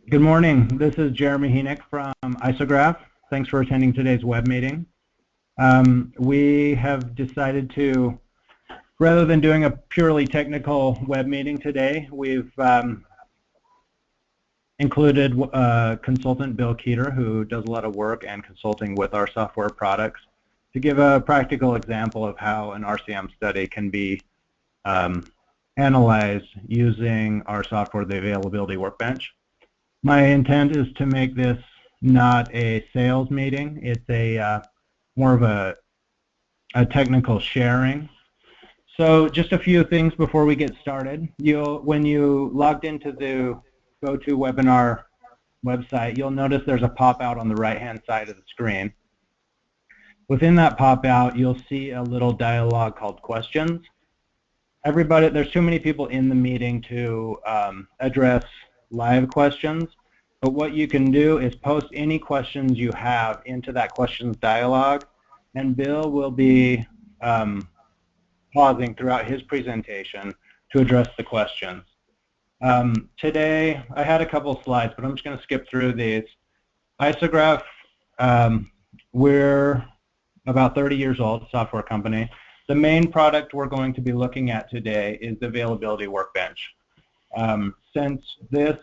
Good morning. This is Jeremy Henick from Isograph. Thanks for attending today's web meeting. We have decided to, rather than doing a purely technical web meeting today, we've included consultant Bill Keeter, who does a lot of work and consulting with our software products, to give a practical example of how an RCM study can be analyzed using our software, the Availability Workbench. My intent is to make this not a sales meeting. It's a more of a technical sharing. So just a few things before we get started. When you logged into the GoToWebinar website, you'll notice there's a pop-out on the right-hand side of the screen. Within that pop-out, you'll see a little dialog called Questions. Everybody, there's too many people in the meeting to address live questions, but what you can do is post any questions you have into that questions dialog, and Bill will be pausing throughout his presentation to address the questions. Today, I had a couple slides, but I'm just going to skip through these. Isograph, we're about 30 years old, software company. The main product we're going to be looking at today is the Availability Workbench. Since this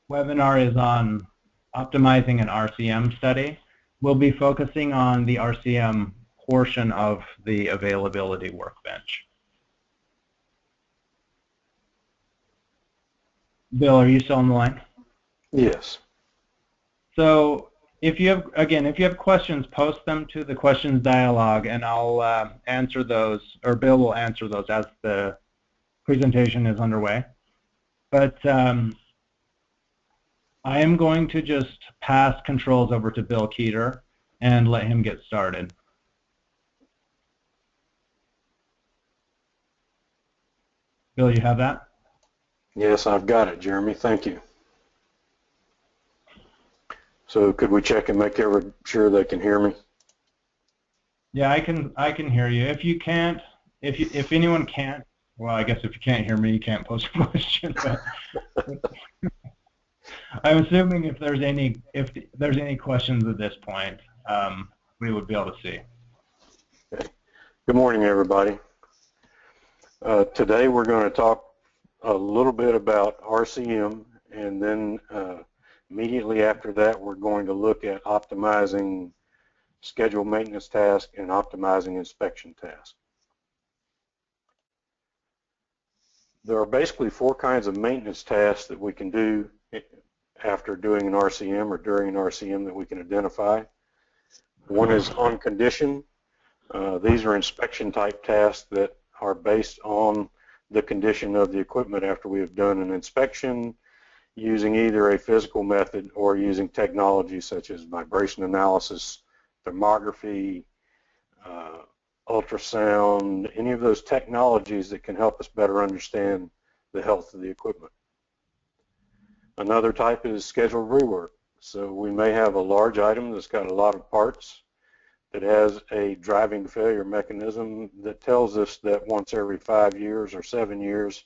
webinar is on optimizing an RCM study, we'll be focusing on the RCM portion of the Availability Workbench. Bill, are you still on the line? Yes. So if you have questions, post them to the questions dialog, and I'll answer those, or Bill will answer those as the presentation is underway. But I am going to just pass controls over to Bill Keeter and let him get started. Bill, you have that? Yes, I've got it, Jeremy. Thank you. So could we check and make sure they can hear me? Yeah, I can hear you. If you can't, if anyone can't, well, I guess if you can't hear me, you can't post a question. But I'm assuming if there's any questions at this point, we would be able to see. Okay. Good morning, everybody. Today we're going to talk a little bit about RCM, and then immediately after that we're going to look at optimizing scheduled maintenance tasks and optimizing inspection tasks. There are basically four kinds of maintenance tasks that we can do after doing an RCM or during an RCM that we can identify. One is on condition. These are inspection type tasks that are based on the condition of the equipment after we have done an inspection using either a physical method or using technology such as vibration analysis, thermography, ultrasound, any of those technologies that can help us better understand the health of the equipment. Another type is scheduled rework. So we may have a large item that's got a lot of parts that has a driving failure mechanism that tells us that once every 5 years or 7 years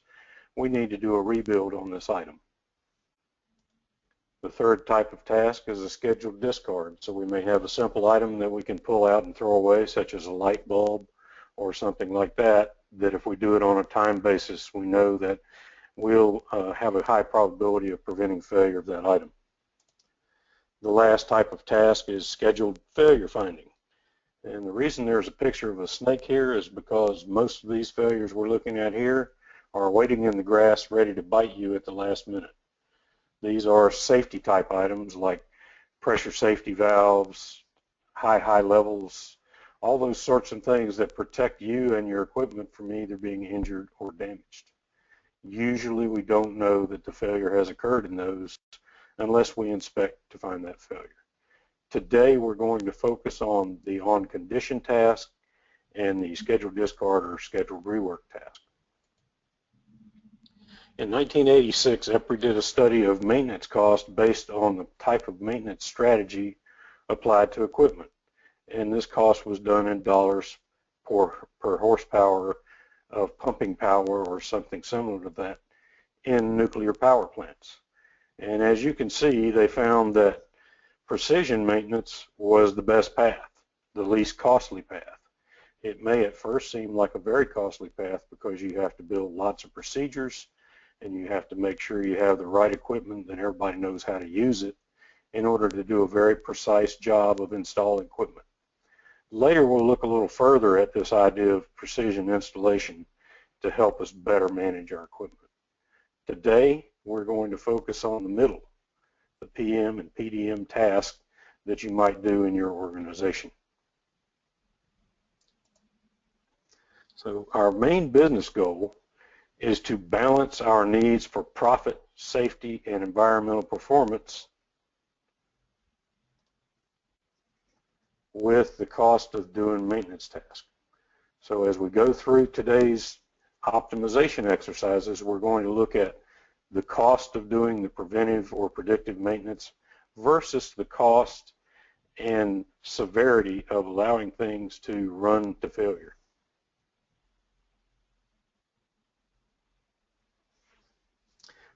we need to do a rebuild on this item. The third type of task is a scheduled discard. So we may have a simple item that we can pull out and throw away, such as a light bulb or something like that, that if we do it on a time basis, we know that we'll have a high probability of preventing failure of that item. The last type of task is scheduled failure finding. And the reason there's a picture of a snake here is because most of these failures we're looking at here are waiting in the grass ready to bite you at the last minute. These are safety type items like pressure safety valves, high levels, all those sorts of things that protect you and your equipment from either being injured or damaged. Usually we don't know that the failure has occurred in those unless we inspect to find that failure. Today we're going to focus on the on condition task and the scheduled discard or scheduled rework task. In 1986, EPRI did a study of maintenance cost based on the type of maintenance strategy applied to equipment. And this cost was done in dollars per horsepower of pumping power or something similar to that in nuclear power plants. And as you can see, they found that precision maintenance was the best path, the least costly path. It may at first seem like a very costly path because you have to build lots of procedures and you have to make sure you have the right equipment and everybody knows how to use it in order to do a very precise job of installing equipment. Later we'll look a little further at this idea of precision installation to help us better manage our equipment. Today we're going to focus on the middle, the PM and PDM tasks that you might do in your organization. So our main business goal is to balance our needs for profit, safety, and environmental performance with the cost of doing maintenance tasks. So as we go through today's optimization exercises, we're going to look at the cost of doing the preventive or predictive maintenance versus the cost and severity of allowing things to run to failure.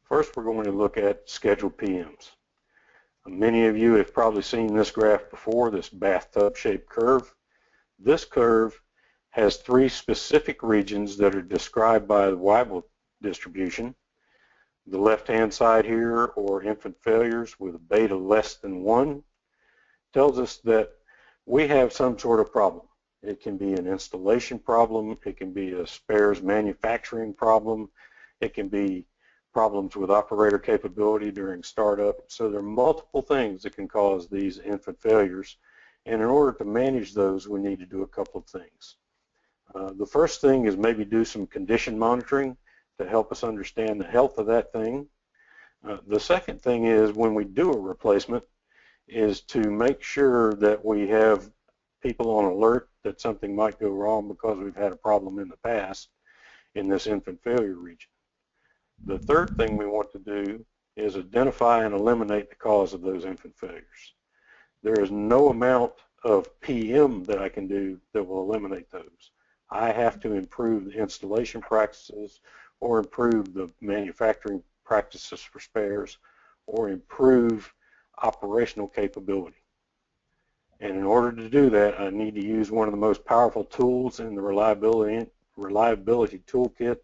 First, we're going to look at scheduled PMs. Many of you have probably seen this graph before, this bathtub-shaped curve. This curve has three specific regions that are described by the Weibull distribution. The left-hand side here, or infant failures with a beta less than 1, tells us that we have some sort of problem. It can be an installation problem, it can be a spares manufacturing problem, it can be problems with operator capability during startup. So there are multiple things that can cause these infant failures, and in order to manage those we need to do a couple of things. The first thing is maybe do some condition monitoring to help us understand the health of that thing. The second thing is, when we do a replacement, is to make sure that we have people on alert that something might go wrong because we've had a problem in the past in this infant failure region. The third thing we want to do is identify and eliminate the cause of those infant failures. There is no amount of PM that I can do that will eliminate those. I have to improve the installation practices, or improve the manufacturing practices for spares, or improve operational capability. And in order to do that, I need to use one of the most powerful tools in the reliability toolkit,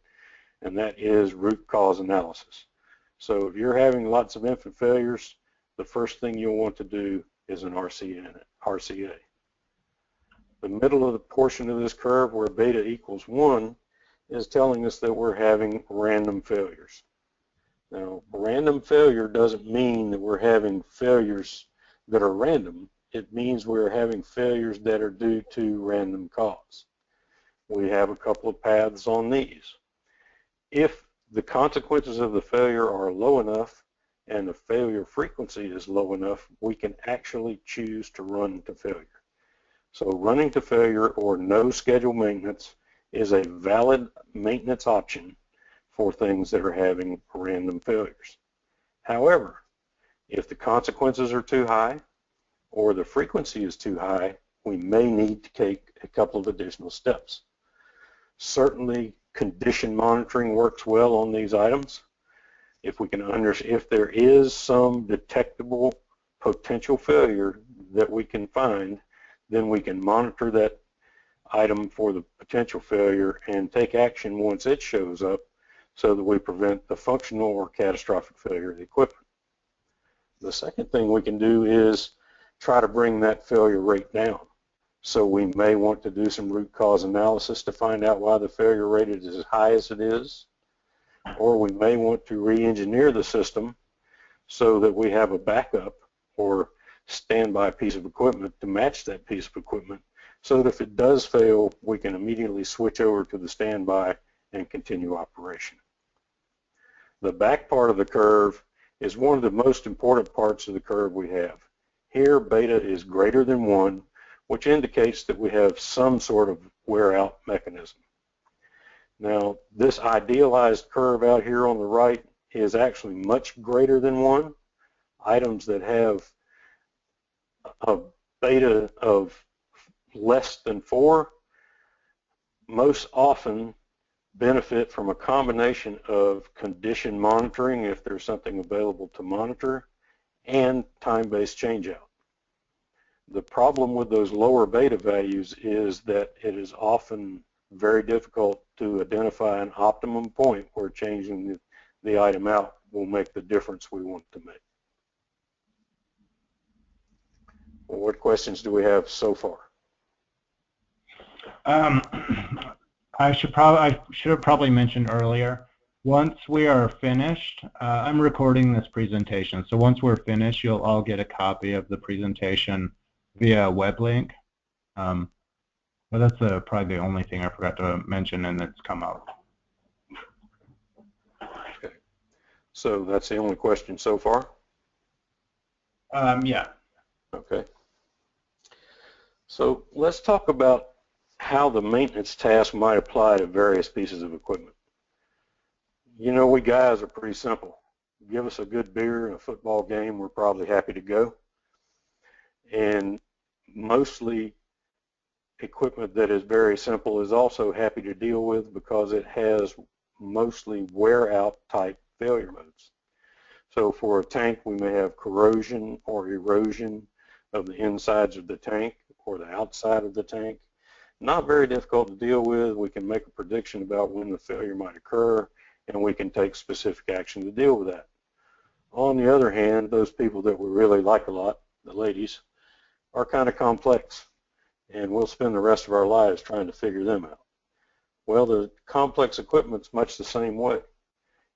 and that is root cause analysis. So if you're having lots of infant failures, the first thing you'll want to do is an RCA. The middle of the portion of this curve, where beta equals 1, is telling us that we're having random failures. Now, random failure doesn't mean that we're having failures that are random. It means we're having failures that are due to random cause. We have a couple of paths on these. If the consequences of the failure are low enough and the failure frequency is low enough, we can actually choose to run to failure. So running to failure, or no scheduled maintenance, is a valid maintenance option for things that are having random failures. However, if the consequences are too high or the frequency is too high, we may need to take a couple of additional steps. Certainly, condition monitoring works well on these items. If there is some detectable potential failure that we can find, then we can monitor that item for the potential failure and take action once it shows up, so that we prevent the functional or catastrophic failure of the equipment. The second thing we can do is try to bring that failure rate down. So we may want to do some root cause analysis to find out why the failure rate is as high as it is, or we may want to re-engineer the system so that we have a backup or standby piece of equipment to match that piece of equipment, so that if it does fail, we can immediately switch over to the standby and continue operation. The back part of the curve is one of the most important parts of the curve we have. Here, beta is greater than 1, which indicates that we have some sort of wear-out mechanism. Now, this idealized curve out here on the right is actually much greater than 1. Items that have a beta of less than 4, most often benefit from a combination of condition monitoring, if there's something available to monitor, and time-based changeout. The problem with those lower beta values is that it is often very difficult to identify an optimum point where changing the item out will make the difference we want to make. Well, what questions do we have so far? I should have probably mentioned earlier, once we are finished, I'm recording this presentation, so once we're finished, you'll all get a copy of the presentation via web link. But that's probably the only thing I forgot to mention, and it's come out. Okay. So that's the only question so far? Yeah. Okay. So let's talk about how the maintenance task might apply to various pieces of equipment. You know, we guys are pretty simple. Give us a good beer and a football game, we're probably happy to go. And mostly equipment that is very simple is also happy to deal with because it has mostly wear out type failure modes. So for a tank, we may have corrosion or erosion of the insides of the tank or the outside of the tank. Not very difficult to deal with. We can make a prediction about when the failure might occur, and we can take specific action to deal with that. On the other hand, those people that we really like a lot, the ladies, are kind of complex, and we'll spend the rest of our lives trying to figure them out. Well, the complex equipment's much the same way.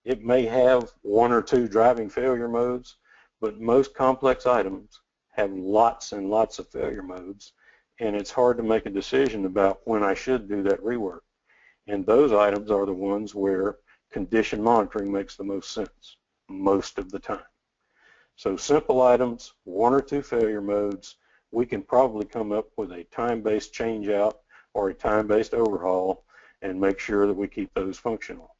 It may have one or two driving failure modes, but most complex items have lots and lots of failure modes, and it's hard to make a decision about when I should do that rework. And those items are the ones where condition monitoring makes the most sense most of the time. So simple items, one or two failure modes, we can probably come up with a time-based change-out or a time-based overhaul and make sure that we keep those functional.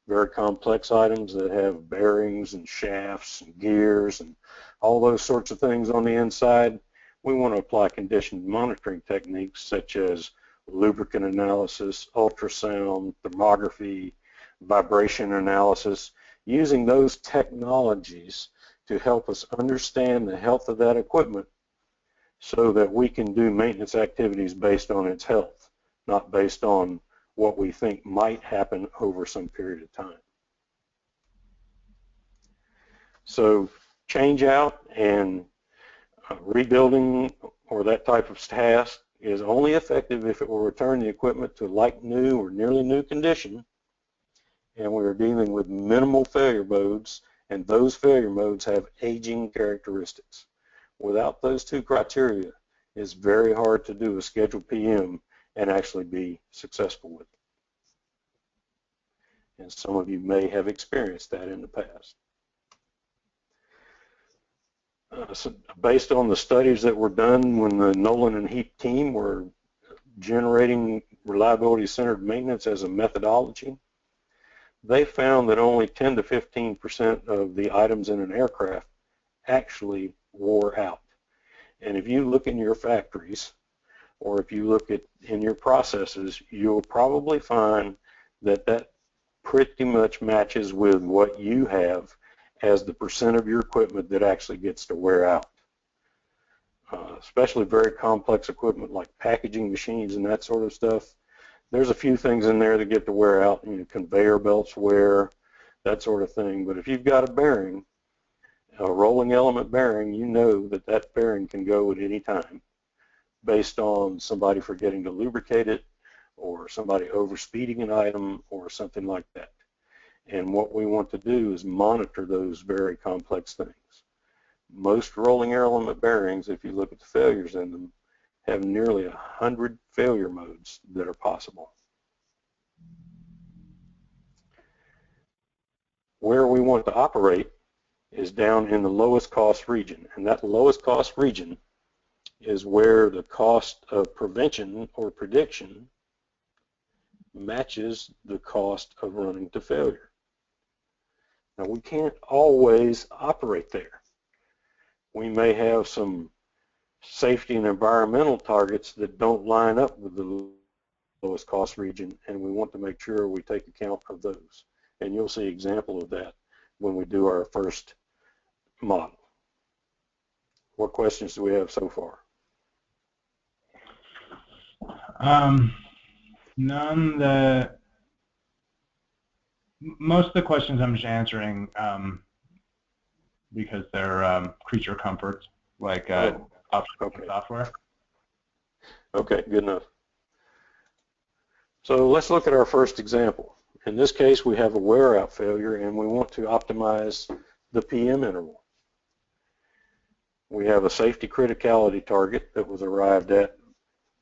Very complex items that have bearings and shafts and gears and all those sorts of things on the inside, we want to apply condition monitoring techniques such as lubricant analysis, ultrasound, thermography, vibration analysis, using those technologies to help us understand the health of that equipment so that we can do maintenance activities based on its health, not based on what we think might happen over some period of time. So change out and rebuilding or that type of task is only effective if it will return the equipment to like new or nearly new condition, and we are dealing with minimal failure modes, and those failure modes have aging characteristics. Without those two criteria, it's very hard to do a scheduled PM and actually be successful with it. And some of you may have experienced that in the past. So based on the studies that were done when the Nolan and Heap team were generating reliability-centered maintenance as a methodology, they found that only 10 to 15% of the items in an aircraft actually wore out. And if you look in your factories, or if you look in your processes, you'll probably find that that pretty much matches with what you have as the percent of your equipment that actually gets to wear out. Especially very complex equipment like packaging machines and that sort of stuff. There's a few things in there that get to wear out, you know, conveyor belts wear, that sort of thing. But if you've got a bearing, a rolling element bearing, you know that that bearing can go at any time based on somebody forgetting to lubricate it or somebody overspeeding an item or something like that. And what we want to do is monitor those very complex things. Most rolling element bearings, if you look at the failures in them, have nearly 100 failure modes that are possible. Where we want to operate is down in the lowest cost region, and that lowest cost region is where the cost of prevention or prediction matches the cost of running to failure. Now, we can't always operate there. We may have some safety and environmental targets that don't line up with the lowest cost region, and we want to make sure we take account of those. And you'll see an example of that when we do our first model. What questions do we have so far? None. Most of the questions I'm just answering because they're creature comforts, like optional software. Okay, good enough. So let's look at our first example. In this case, we have a wear-out failure, and we want to optimize the PM interval. We have a safety criticality target that was arrived at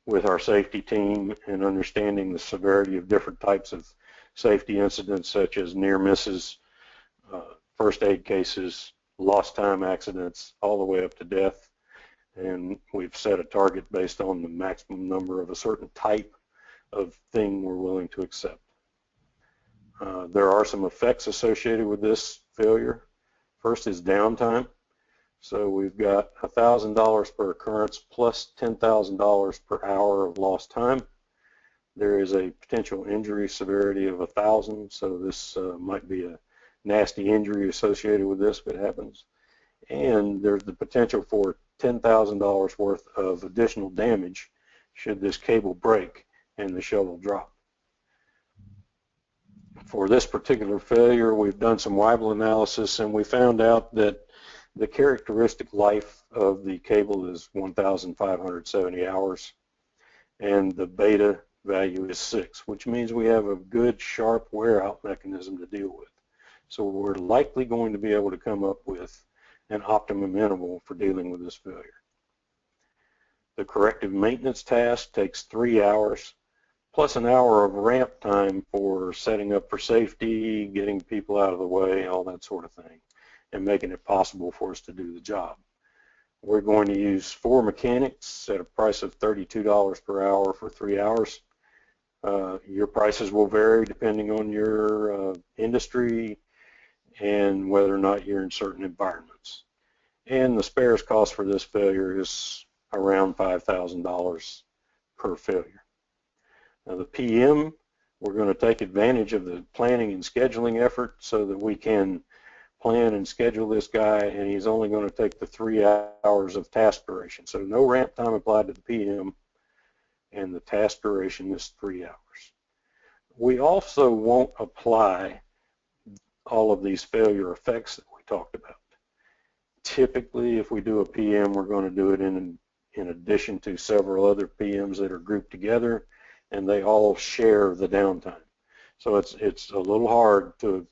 with our safety team and understanding the severity of different types of safety incidents such as near misses, first aid cases, lost time accidents, all the way up to death. And we've set a target based on the maximum number of a certain type of thing we're willing to accept. There are some effects associated with this failure. First is downtime. So we've got $1,000 per occurrence plus $10,000 per hour of lost time. There is a potential injury severity of 1,000, so this might be a nasty injury associated with this if it happens. And there's the potential for $10,000 worth of additional damage should this cable break and the shovel drop. For this particular failure, we've done some Weibull analysis, and we found out that the characteristic life of the cable is 1,570 hours, and the beta value is 6, which means we have a good sharp wear-out mechanism to deal with. So we're likely going to be able to come up with an optimum interval for dealing with this failure. The corrective maintenance task takes 3 hours, plus an hour of ramp time for setting up for safety, getting people out of the way, all that sort of thing, and making it possible for us to do the job. We're going to use 4 mechanics at a price of $32 per hour for 3 hours. Your prices will vary depending on your industry and whether or not you're in certain environments. And the spares cost for this failure is around $5,000 per failure. Now the PM, we're going to take advantage of the planning and scheduling effort so that we can plan and schedule this guy, and he's only going to take the 3 hours of task duration. So no ramp time applied to the PM, and the task duration is 3 hours. We also won't apply all of these failure effects that we talked about. Typically, if we do a PM, we're going to do it in addition to several other PMs that are grouped together, and they all share the downtime. So it's a little hard to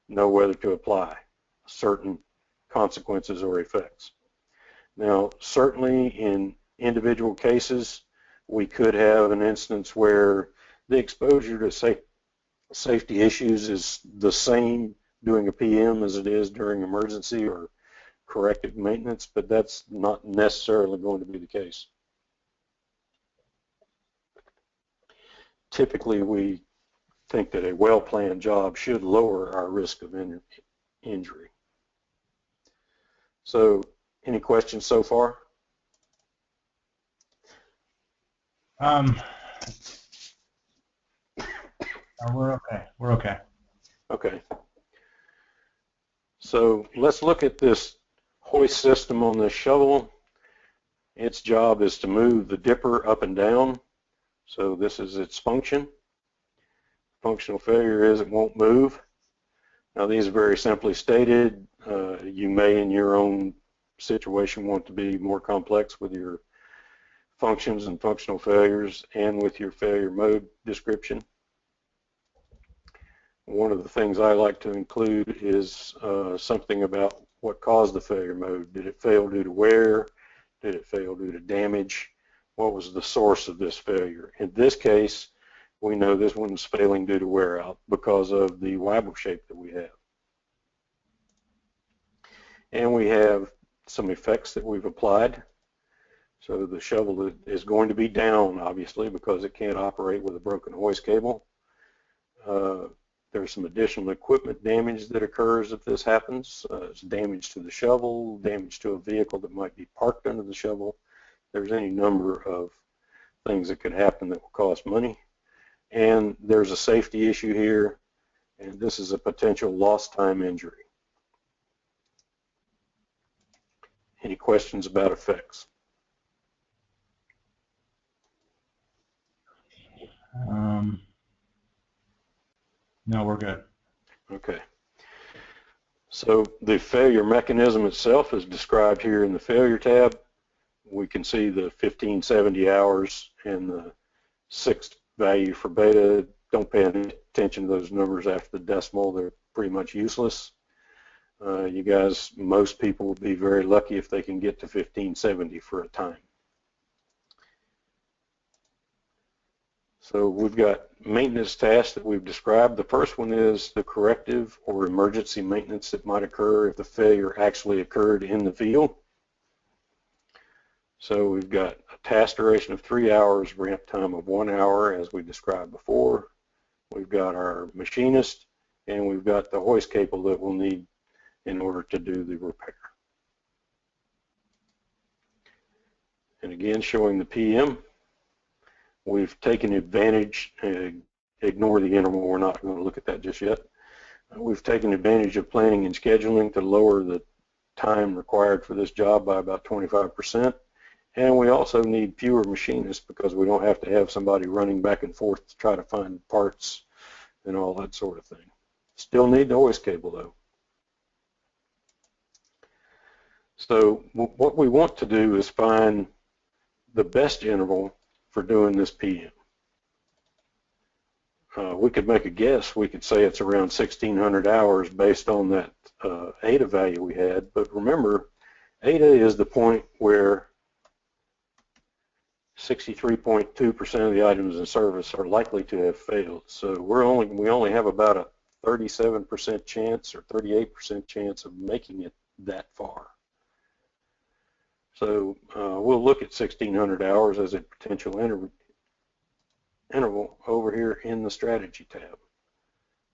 know whether to apply certain consequences or effects. Now, certainly in individual cases, we could have an instance where the exposure to safety issues is the same doing a PM as it is during emergency or corrective maintenance, but that's not necessarily going to be the case. Typically, we think that a well-planned job should lower our risk of injury. So, any questions so far? We're okay. We're okay. Okay. So let's look at this hoist system on this shovel. Its job is to move the dipper up and down. So this is its function. Functional failure is it won't move. Now these are very simply stated. You may in your own situation want to be more complex with your functions and functional failures and with your failure mode description. One of the things I like to include is something about what caused the failure mode. Did it fail due to wear? Did it fail due to damage? What was the source of this failure? In this case, we know this one's failing due to wear out because of the Weibull shape that we have. And we have some effects that we've applied. So the shovel is going to be down, obviously, because it can't operate with a broken hoist cable. There's some additional equipment damage that occurs if this happens. It's damage to the shovel, damage to a vehicle that might be parked under the shovel. There's any number of things that could happen that will cost money. and there's a safety issue here, and this is a potential lost time injury. Any questions about effects? No, we're good. Okay. So the failure mechanism itself is described here in the failure tab. We can see the 1570 hours and the 6 value for beta. Don't pay any attention to those numbers after the decimal. They're pretty much useless. You guys, most people will be very lucky if they can get to 1570 for a time. So we've got maintenance tasks that we've described. The first one is the corrective or emergency maintenance that might occur if the failure actually occurred in the field. So we've got a task duration of 3 hours, ramp time of 1 hour, as we described before. We've got our machinist, and we've got the hoist cable that we'll need in order to do the repair. And again, showing the PM. We've taken advantage, ignore the interval, we're not going to look at that just yet. We've taken advantage of planning and scheduling to lower the time required for this job by about 25%. And we also need fewer machinists because we don't have to have somebody running back and forth to try to find parts and all that sort of thing. Still need the hoist cable though. So what we want to do is find the best interval for doing this PM. We could make a guess. We could say it's around 1600 hours based on that ADA value we had. But remember, ADA is the point where 63.2% of the items in service are likely to have failed. So we only have about a 37% chance or 38% chance of making it that far. So we'll look at 1600 hours as a potential interval over here in the strategy tab.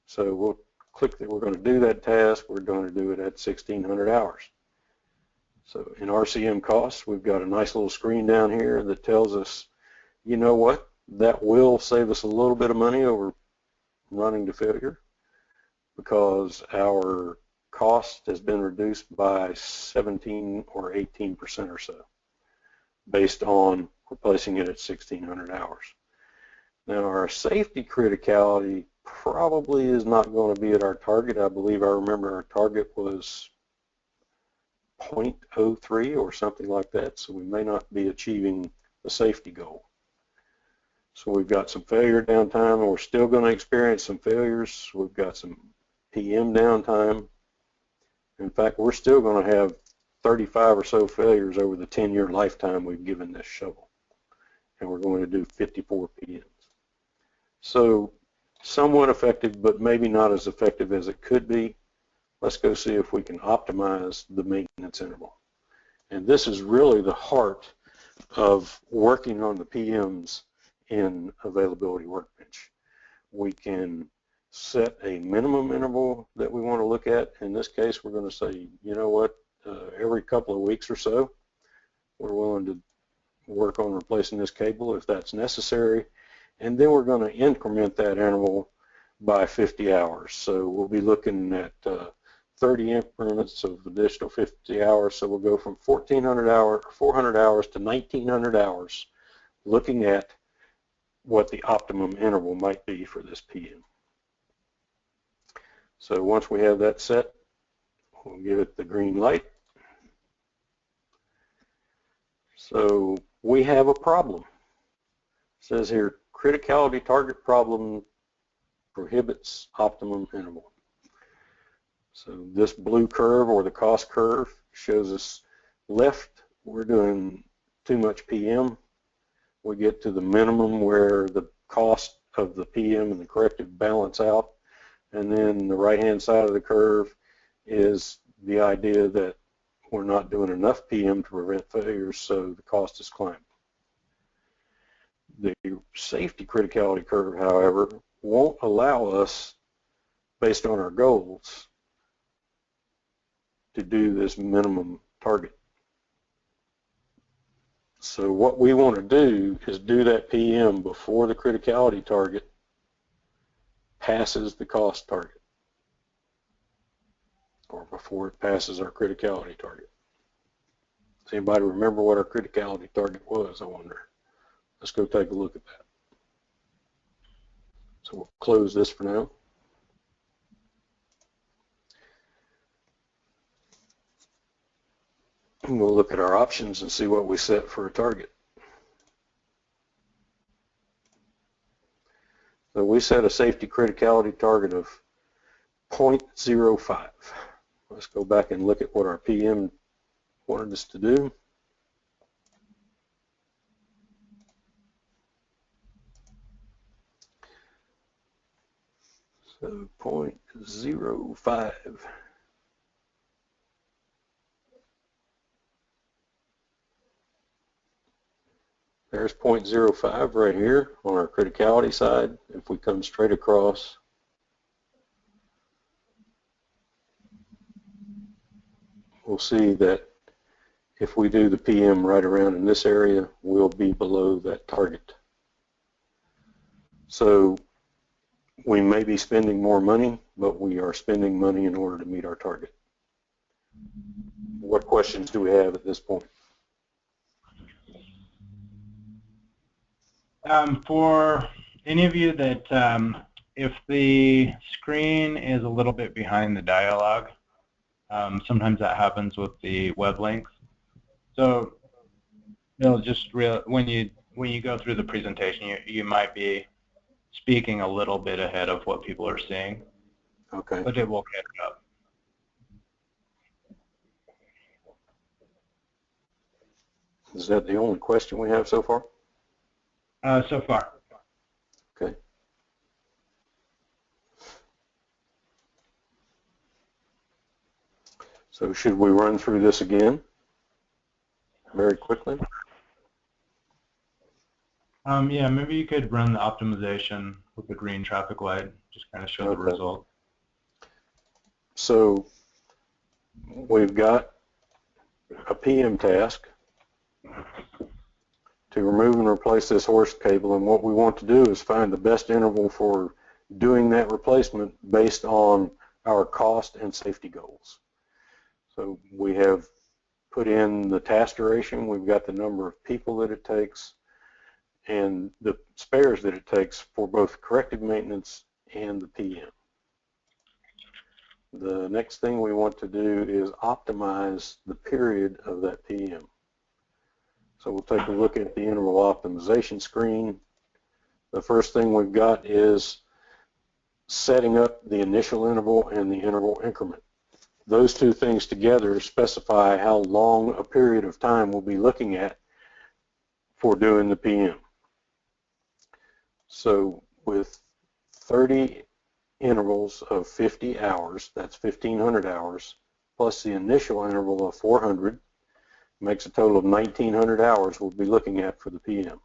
So we'll click that we're going to do that task. We're going to do it at 1600 hours. So in RCMCost, we've got a nice little screen down here that tells us, you know what, that will save us a little bit of money over running to failure because our cost has been reduced by 17 or 18% or so based on replacing it at 1600 hours. Now our safety criticality probably is not going to be at our target. I believe I remember our target was 0.03 or something like that, so we may not be achieving the safety goal. So we've got some failure downtime, and we're still going to experience some failures. We've got some PM downtime. In fact, we're still going to have 35 or so failures over the 10-year lifetime we've given this shovel, and we're going to do 54 PMs. So somewhat effective, but maybe not as effective as it could be. Let's go see if we can optimize the maintenance interval. And this is really the heart of working on the PMs in Availability Workbench. We can set a minimum interval that we want to look at. In this case, we're going to say, you know what, every couple of weeks or so, we're willing to work on replacing this cable if that's necessary. And then we're going to increment that interval by 50 hours. So we'll be looking at 30 increments of additional 50 hours. So we'll go from 400 hours to 1900 hours, looking at what the optimum interval might be for this PM. So once we have that set, we'll give it the green light. So we have a problem. It says here, criticality target problem prohibits optimum interval. So this blue curve, or the cost curve, shows us left, we're doing too much PM. We get to the minimum where the cost of the PM and the corrective balance out. And then the right-hand side of the curve is the idea that we're not doing enough PM to prevent failures, so the cost is climbing. The safety criticality curve, however, won't allow us, based on our goals, to do this minimum target. So what we want to do is do that PM before the criticality target passes the cost target, or before it passes our criticality target. Does anybody remember what our criticality target was, I wonder? Let's go take a look at that. So we'll close this for now. And we'll look at our options and see what we set for a target. So we set a safety criticality target of 0.05. Let's go back and look at what our PM wanted us to do. So 0.05. There's 0.05 right here on our criticality side. If we come straight across, we'll see that if we do the PM right around in this area, we'll be below that target. So we may be spending more money, but we are spending money in order to meet our target. What questions do we have at this point? For any of you that, if the screen is a little bit behind the dialogue, sometimes that happens with the web links. So it'll just when you go through the presentation, you might be speaking a little bit ahead of what people are seeing. Okay. But it will catch up. Is that the only question we have so far? So far. Okay. So should we run through this again very quickly? Yeah, maybe you could run the optimization with the green traffic light, just kind of show the result. So we've got a PM task to remove and replace this horse cable, and what we want to do is find the best interval for doing that replacement based on our cost and safety goals. So we have put in the task duration, we've got the number of people that it takes, and the spares that it takes for both corrective maintenance and the PM. The next thing we want to do is optimize the period of that PM. So we'll take a look at the interval optimization screen. The first thing we've got is setting up the initial interval and the interval increment. Those two things together specify how long a period of time we'll be looking at for doing the PM. So with 30 intervals of 50 hours, that's 1,500 hours, plus the initial interval of 400, makes a total of 1,900 hours we'll be looking at for the PM.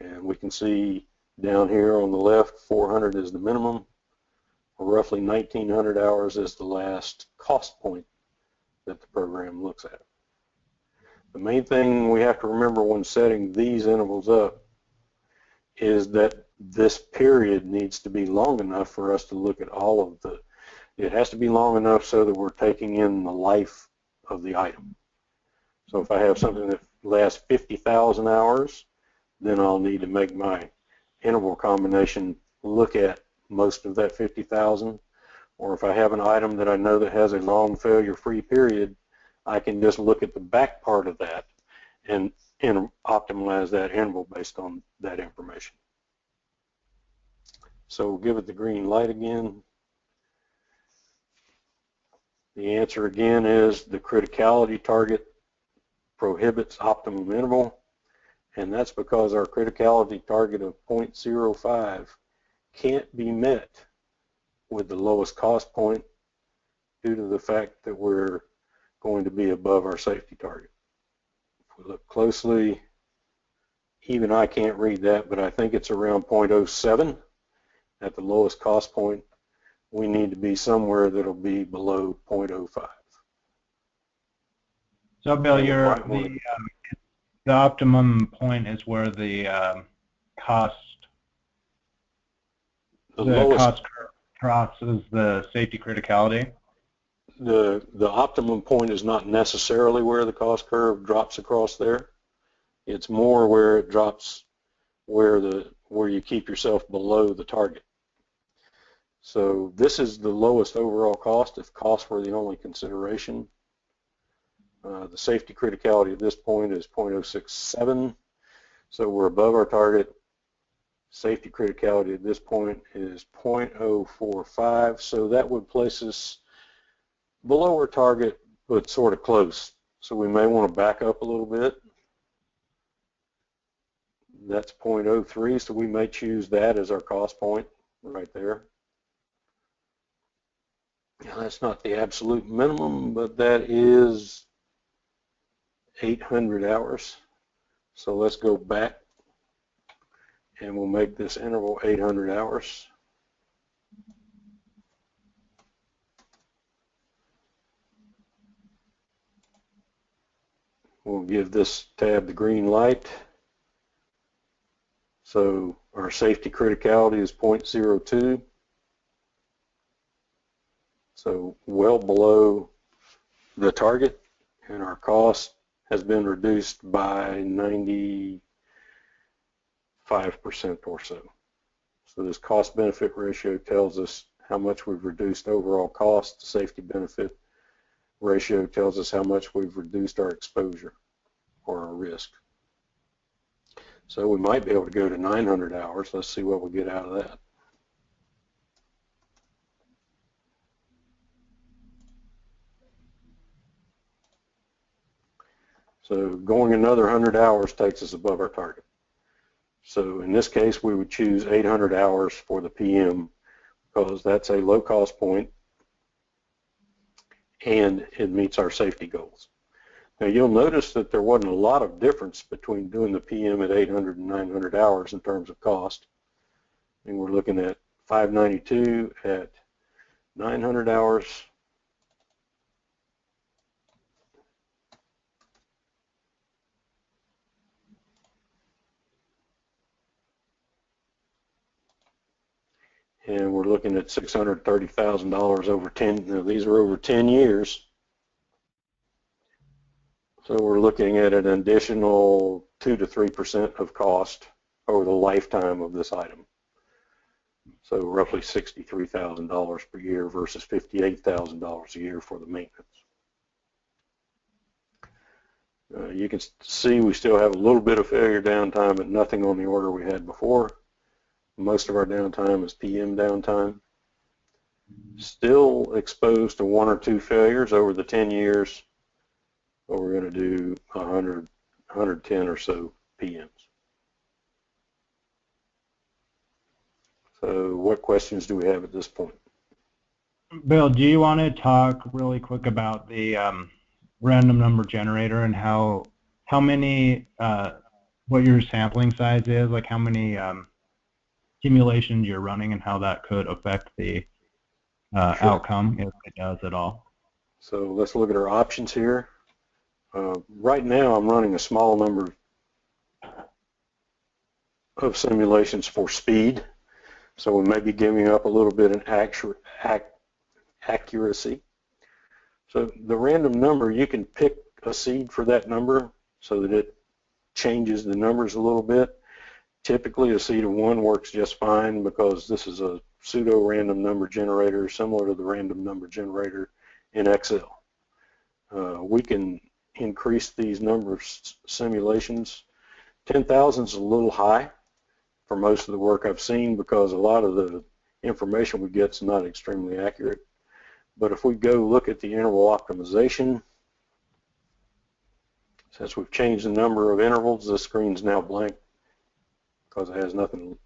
And we can see down here on the left, 400 is the minimum, roughly 1,900 hours is the last cost point that the program looks at. The main thing we have to remember when setting these intervals up is that this period needs to be long enough for us to look at all of the, it has to be long enough so that we're taking in the life of the item. So if I have something that lasts 50,000 hours, then I'll need to make my interval combination look at most of that 50,000. Or if I have an item that I know that has a long failure-free period, I can just look at the back part of that and optimize that interval based on that information. So we'll give it the green light again. The answer again is the criticality target prohibits optimum interval, and that's because our criticality target of 0.05 can't be met with the lowest cost point due to the fact that we're going to be above our safety target. If we look closely, even I can't read that, but I think it's around 0.07 at the lowest cost point. We need to be somewhere that'll be below 0.05. So Bill, the optimum point is where the cost, the lowest cost curve crosses the safety criticality? The optimum point is not necessarily where the cost curve drops across there. It's more where it drops where you keep yourself below the target. So this is the lowest overall cost if costs were the only consideration. The safety criticality at this point is 0.067, so we're above our target. Safety criticality at this point is 0.045, so that would place us below our target, but sort of close. So we may want to back up a little bit. That's 0.03, so we may choose that as our cost point right there. Now, that's not the absolute minimum, but that is 800 hours. So let's go back and we'll make this interval 800 hours. We'll give this tab the green light. So our safety criticality is 0.02. So well below the target, and our cost has been reduced by 95% or so. So this cost benefit ratio tells us how much we've reduced overall cost. The safety benefit ratio tells us how much we've reduced our exposure or our risk. So we might be able to go to 900 hours. Let's see what we get out of that. So going another 100 hours takes us above our target. So in this case, we would choose 800 hours for the PM because that's a low cost point and it meets our safety goals. Now you'll notice that there wasn't a lot of difference between doing the PM at 800 and 900 hours in terms of cost. And we're looking at $592 at 900 hours. And we're looking at $630,000 over 10. Now these are over 10 years. So we're looking at an additional 2 to 3% of cost over the lifetime of this item. So roughly $63,000 per year versus $58,000 a year for the maintenance. You can see we still have a little bit of failure downtime, but nothing on the order we had before. Most of our downtime is PM downtime. Still exposed to 1 or 2 failures over the 10 years, but we're going to do 100, 110 or so PMs. So what questions do we have at this point? Bill, do you want to talk really quick about the random number generator and how many, what your sampling size is, like how many simulations you're running and how that could affect the outcome, if it does at all? So let's look at our options here. Right now I'm running a small number of simulations for speed, so we may be giving up a little bit in accuracy. So the random number, you can pick a seed for that number so that it changes the numbers a little bit. Typically a seed of 1 works just fine because this is a pseudo random number generator similar to the random number generator in Excel. We can increase these number of simulations. 10,000 is a little high for most of the work I've seen because a lot of the information we get is not extremely accurate. But if we go look at the interval optimization, since we've changed the number of intervals, this screen's now blank because it has nothing,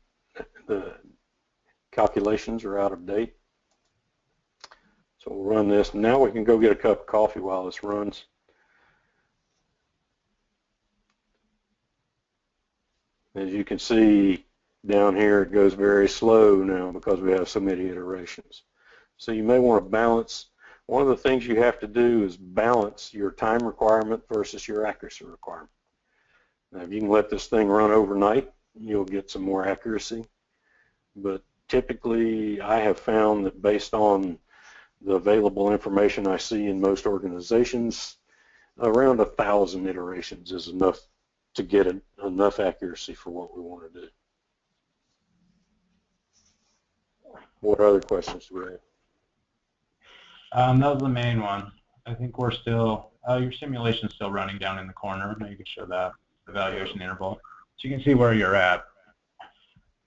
the calculations are out of date. So we'll run this. Now we can go get a cup of coffee while this runs. As you can see down here, it goes very slow now because we have so many iterations. So you may want to balance. One of the things you have to do is balance your time requirement versus your accuracy requirement. Now, if you can let this thing run overnight, you'll get some more accuracy. But typically I have found that based on the available information I see in most organizations, around 1,000 iterations is enough to get enough accuracy for what we want to do. What other questions do we have? That was the main one. I think we're still, your simulation's still running down in the corner. Now you can show that evaluation interval. So you can see where you're at.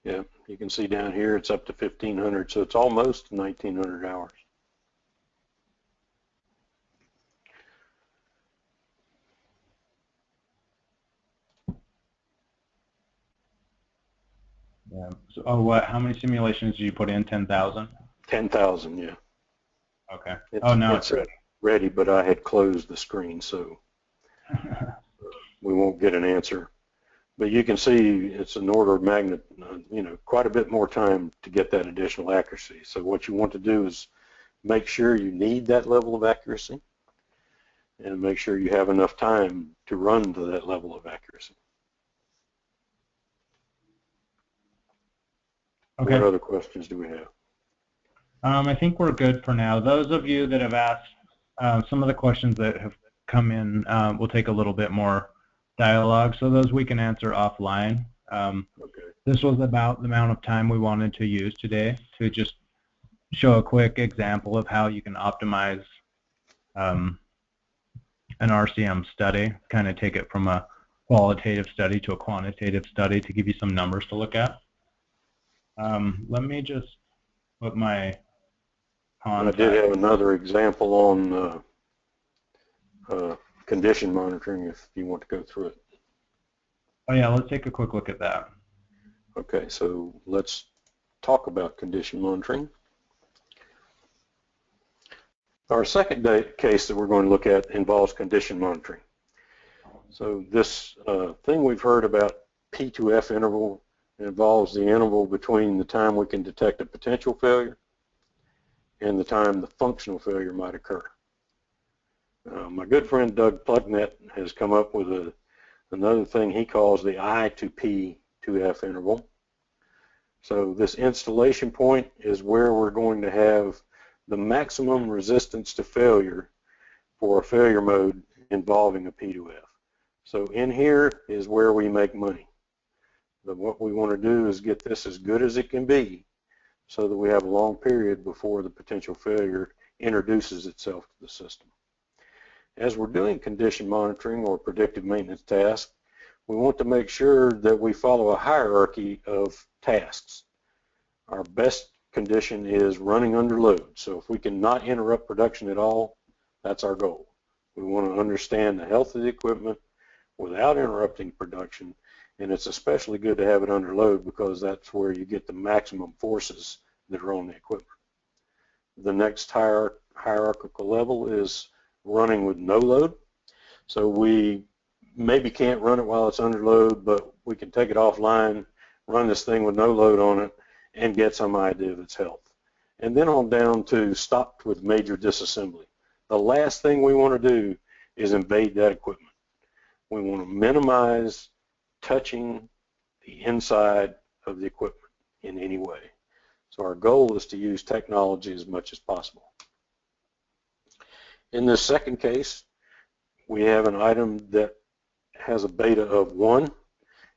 Yeah, you can see down here it's up to 1,500, so it's almost 1,900 hours. Yeah. So, oh, what? How many simulations did you put in? 10,000? 10,000, yeah. Okay. Oh, now it's ready. Ready, but I had closed the screen, so we won't get an answer. But you can see it's an order of magnitude, quite a bit more time to get that additional accuracy. So what you want to do is make sure you need that level of accuracy and make sure you have enough time to run to that level of accuracy. Okay. What other questions do we have? I think we're good for now. Those of you that have asked, some of the questions that have come in will take a little bit more dialogue, so those we can answer offline. Okay. This was about the amount of time we wanted to use today to just show a quick example of how you can optimize an RCM study, kind of take it from a qualitative study to a quantitative study to give you some numbers to look at. Let me just put my contact. I did have another example on condition monitoring if you want to go through it. Oh yeah, let's take a quick look at that. Okay, so let's talk about condition monitoring. Our second case that we're going to look at involves condition monitoring. So this thing we've heard about P2F interval involves the interval between the time we can detect a potential failure and the time the functional failure might occur. My good friend Doug Plucknett has come up with another thing he calls the I to P to F interval. So this installation point is where we're going to have the maximum resistance to failure for a failure mode involving a P to F. So in here is where we make money. But what we want to do is get this as good as it can be so that we have a long period before the potential failure introduces itself to the system. As we're doing condition monitoring or predictive maintenance tasks, we want to make sure that we follow a hierarchy of tasks. Our best condition is running under load. So if we can not interrupt production at all, that's our goal. We want to understand the health of the equipment without interrupting production, and it's especially good to have it under load because that's where you get the maximum forces that are on the equipment. The next hierarchical level is running with no load. So we maybe can't run it while it's under load, but we can take it offline, run this thing with no load on it, and get some idea of its health. And then on down to stopped with major disassembly. The last thing we want to do is invade that equipment. We want to minimize touching the inside of the equipment in any way. So our goal is to use technology as much as possible. In this second case, we have an item that has a beta of 1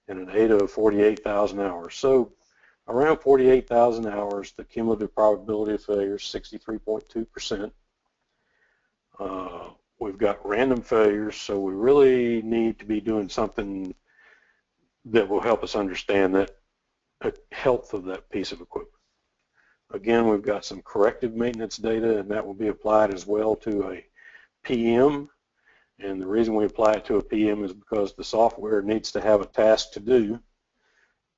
and an eta of 48,000 hours. So around 48,000 hours, the cumulative probability of failure is 63.2%. We've got random failures, so we really need to be doing something that will help us understand that health of that piece of equipment. Again, we've got some corrective maintenance data, and that will be applied as well to a PM. And the reason we apply it to a PM is because the software needs to have a task to do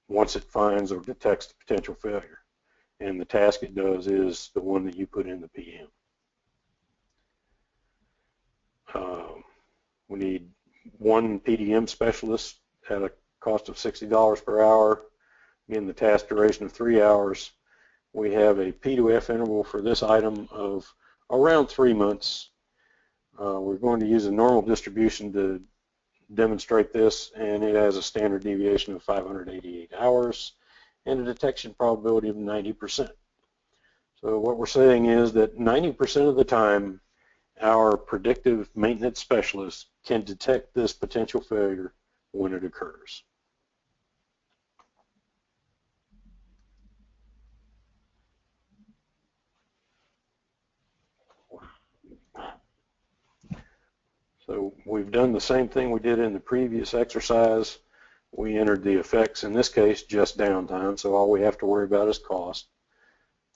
once it finds or detects the potential failure. And the task it does is the one that you put in the PM. We need one PDM specialist at a cost of $60 per hour. Again, the task duration of 3 hours. We have a P2F interval for this item of around 3 months. We're going to use a normal distribution to demonstrate this, and it has a standard deviation of 588 hours. and a detection probability of 90%. So what we're saying is that 90% of the time, our predictive maintenance specialist can detect this potential failure when it occurs. So we've done the same thing we did in the previous exercise. We entered the effects, in this case, just downtime, so all we have to worry about is cost.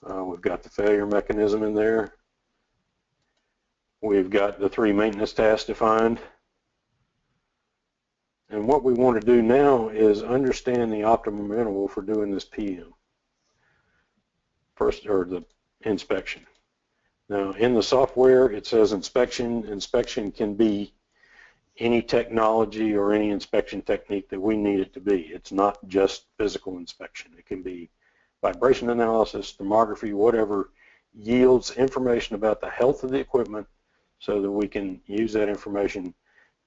We've got the failure mechanism in there. We've got the 3 maintenance tasks defined. And what we want to do now is understand the optimum interval for doing this PM. First, or the inspection. Now, in the software, it says inspection. Inspection can be any technology or any inspection technique that we need it to be. It's not just physical inspection. It can be vibration analysis, thermography, whatever yields information about the health of the equipment so that we can use that information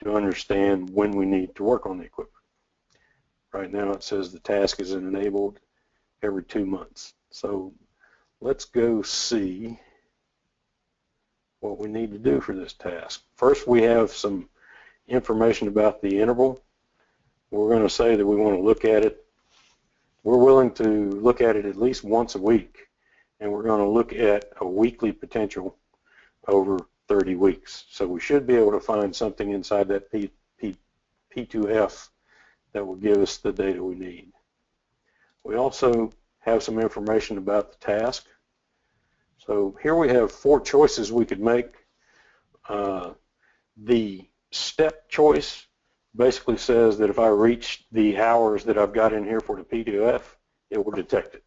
to understand when we need to work on the equipment. Right now it says the task is enabled every 2 months. So let's go see what we need to do for this task. First, we have some information about the interval. We're going to say that we want to look at it. We're willing to look at it at least once a week, and we're going to look at a weekly potential over 30 weeks. So we should be able to find something inside that P2F that will give us the data we need. We also have some information about the task. So here we have 4 choices we could make. The step choice basically says that if I reach the hours that I've got in here for the P2F, it will detect it.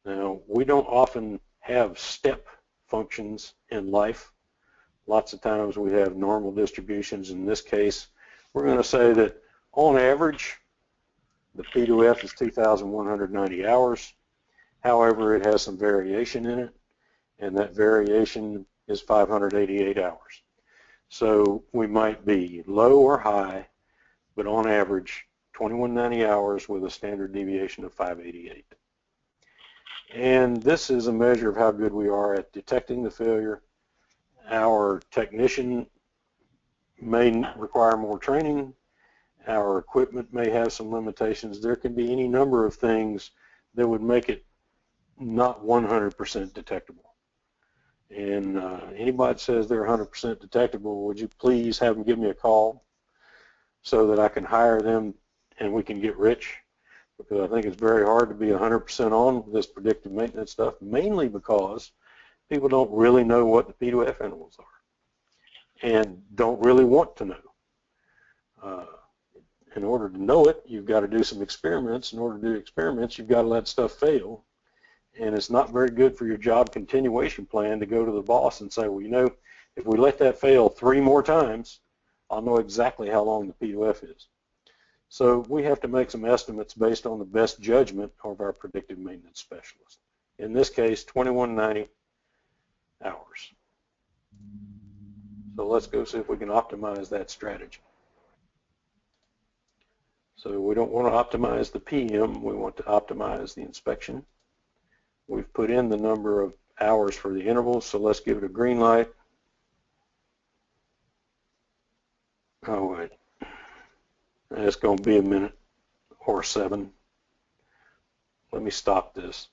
Now, we don't often have step functions in life. Lots of times we have normal distributions. In this case, we're going to say that on average, the P2F is 2,190 hours. However, it has some variation in it, and that variation is 588 hours. So we might be low or high, but on average, 2190 hours with a standard deviation of 588. And this is a measure of how good we are at detecting the failure. Our technician may require more training. Our equipment may have some limitations. There can be any number of things that would make it not 100% detectable. And anybody that says they're 100% detectable, would you please have them give me a call so that I can hire them and we can get rich? Because I think it's very hard to be 100% on this predictive maintenance stuff, mainly because people don't really know what the P2F intervals are and don't really want to know. In order to know it, you've got to do some experiments. In order to do experiments, you've got to let stuff fail. And it's not very good for your job continuation plan to go to the boss and say, well, you know, if we let that fail 3 more times, I'll know exactly how long the P2F is. So we have to make some estimates based on the best judgment of our predictive maintenance specialist. In this case, 2190 hours. So let's go see if we can optimize that strategy. So we don't want to optimize the PM, we want to optimize the inspection. We've put in the number of hours for the intervals, so let's give it a green light. Oh wait, it's going to be a minute or 7. Let me stop this.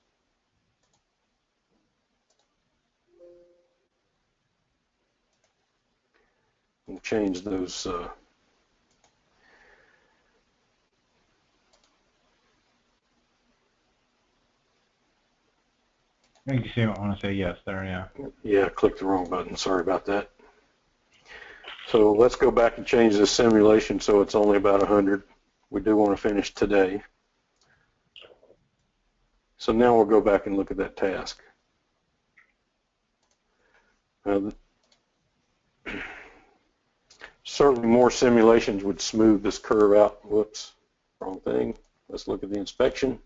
We'll change those I think you see, I want to say yes there, yeah. Yeah, I clicked the wrong button. Sorry about that. So let's go back and change this simulation so it's only about 100. We do want to finish today. So now we'll go back and look at that task. Certainly more simulations would smooth this curve out. Whoops, wrong thing. Let's look at the inspection.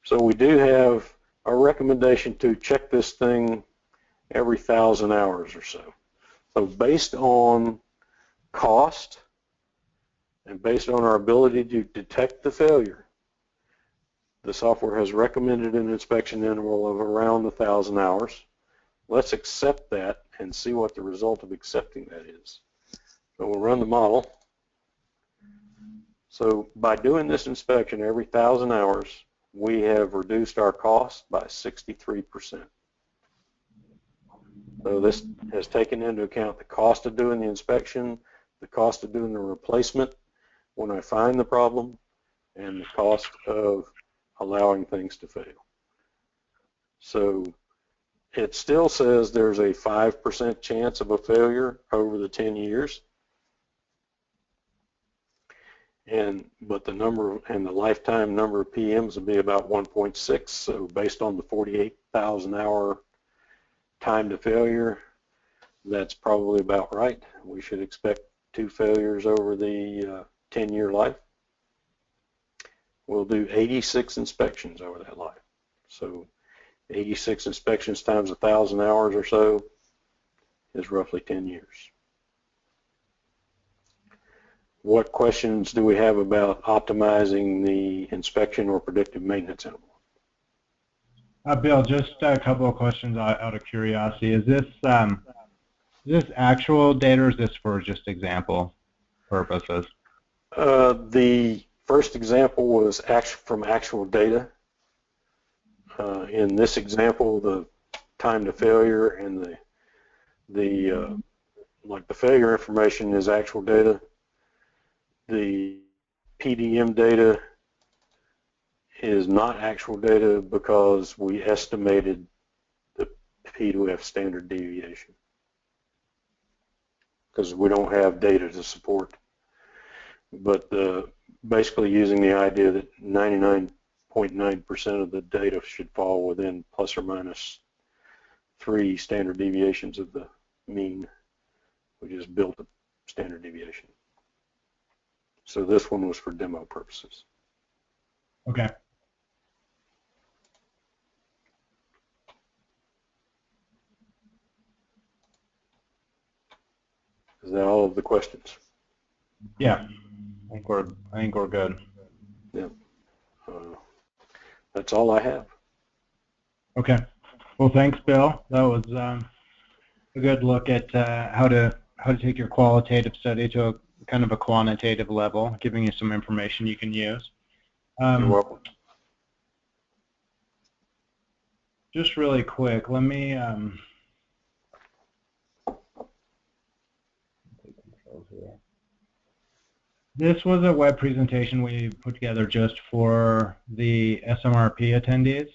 So we do have a recommendation to check this thing every 1,000 hours or so. So based on cost And based on our ability to detect the failure, the software has recommended an inspection interval of around 1,000 hours. Let's accept that and see what the result of accepting that is. So we'll run the model. So by doing this inspection every 1,000 hours, we have reduced our cost by 63%. So this has taken into account the cost of doing the inspection, the cost of doing the replacement when I find the problem, and the cost of allowing things to fail. So it still says there's a 5% chance of a failure over the 10 years. But the number and the lifetime number of PMs would be about 1.6. So based on the 48,000 hour time to failure, that's probably about right. We should expect 2 failures over the 10-year life. We'll do 86 inspections over that life. So 86 inspections times 1,000 hours or so is roughly 10 years. What questions do we have about optimizing the inspection or predictive maintenance interval? Bill, just a couple of questions out of curiosity. Is this actual data, or is this for just example purposes? The first example was from actual data. In this example, the time to failure and the failure information is actual data. The PDM data is not actual data because we estimated the P to F standard deviation because we don't have data to support. But basically using the idea that 99.9% of the data should fall within plus or minus 3 standard deviations of the mean, we just built a standard deviation. So this one was for demo purposes. Okay. Is that all of the questions? Yeah, I think we're good. Yeah. That's all I have. Okay. Well, thanks, Bill. That was a good look at how to take your qualitative study to a kind of a quantitative level, giving you some information you can use. You're welcome. Just really quick, let me this was a web presentation we put together just for the SMRP attendees.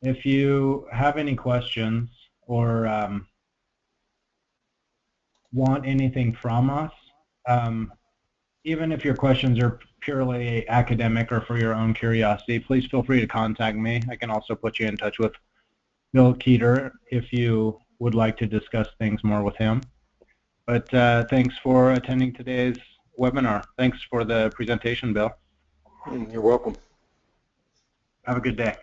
If you have any questions or want anything from us, even if your questions are purely academic or for your own curiosity, please feel free to contact me. I can also put you in touch with Bill Keeter if you would like to discuss things more with him. But thanks for attending today's webinar. Thanks for the presentation, Bill. You're welcome. Have a good day.